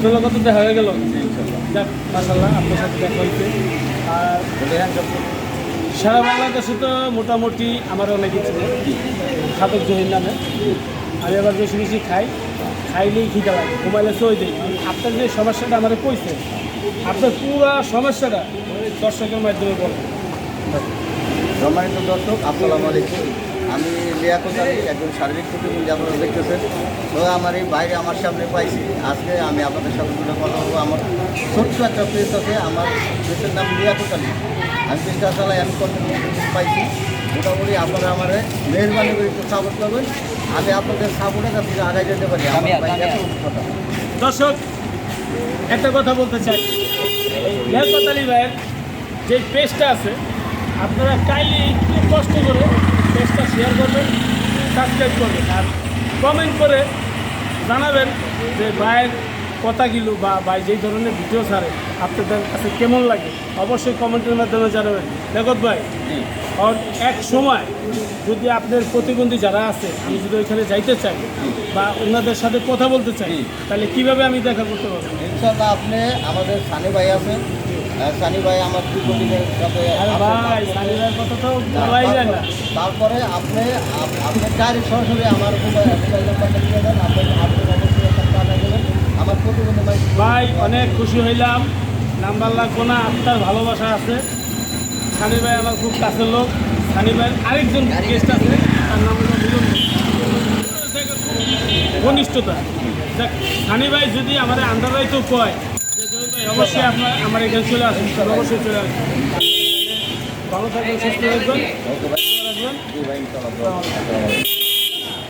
আপনার লোক তো দেখা হয়ে গেল। যাক মাশাআল্লাহ আপনার সাথে দেখা হয়েছে। আর সারা বাংলাদেশে তো মোটামুটি আমার অনেক কিছু খাদক জহির নামে। আমি আবার বেশি বেশি খাই, খাইলেই খিদে লাগে, মোবাইলে সই দিই। আপনার যে সমস্যাটা আমার কইছে, আপনার পুরো সমস্যাটা দর্শকের মাধ্যমে বলেন। সম্মানিত দর্শক, আসসালামু আলাইকুম। আমি লিয়াকত আলী, একজন শারীরিক প্রতিবন্ধী, আপনারা দেখতেছেন। তো আমার এই বাইরে আমার সামনে পাইছি। আজকে আমি আপনাদের সাথে দুটো কথা বলবো। আমার ছোট্ট একটা প্লেস আছে, আমার প্লেসের নাম লিয়াকত আলী। আমি চেষ্টা চালাই, আমি কন্টেন্ট পাইছি। মোটামুটি আপনারা আমার মেহরবানি করে একটু সাপোর্ট করবেন। আমি আপনাদের সাপোর্টের কাছে আগায় যেতে পারি। আমার বাইরে এত কথা। দর্শক একটা কথা বলতে চাই, লিয়াকত আলী ভাইয়ের যে পেজটা আছে, আপনারা কাইন্ডলি একটু কষ্ট করে পেজটা শেয়ার করবেন, সাবস্ক্রাইব করবেন, আর কমেন্ট করে জানাবেন যে ভাইয়ের কথাগুলো বা ভাই যেই ধরনের ভিডিও ছাড়ে আপনাদের কাছে কেমন লাগে। অবশ্যই কমেন্টের মাধ্যমে জানাবেন। লিয়াকত ভাই, আর এক সময় যদি আপনার প্রতিবন্ধী যারা আছে, আমি যদি ওইখানে যাইতে চাই বা ওনাদের সাথে কথা বলতে চাই, তাহলে কিভাবে আমি দেখা করতে পারবো? ইনশাআল্লাহ আপনি আমাদের সানি ভাই আছেন, সানি ভাই আমার প্রতিবন্ধীদের সাথে ভাই সানি ভাইয়ের কথা তো বলাই যায় না। তারপরে আপনি ডাইরেক্ট সরাসরি আমার মোবাইল নাম্বারটা দিয়ে দেন। আপনি অবশ্যই একটা টাকা দেবেন। আমার প্রতিবন্ধী ভাই অনেক খুশি হইলাম, নাম্বার লাগবো না, আপনার ভালোবাসা আছে। সানি ভাই আমার খুব কাছের লোক। সানি ভাইয়ের আরেকজন গেস্ট আছে, তার নাম হলো মিলন। ঘনিষ্ঠতা। দেখ সানি ভাই যদি আমার আন্ডারাই তো কয় যে জয় ভাই অবশ্যই আপনার আমার এখানে চলে আসেন, অবশ্যই চলে আসবেন। ভালো থাকবেন, সুস্থ থাকবেন, রাখবেন। ভাই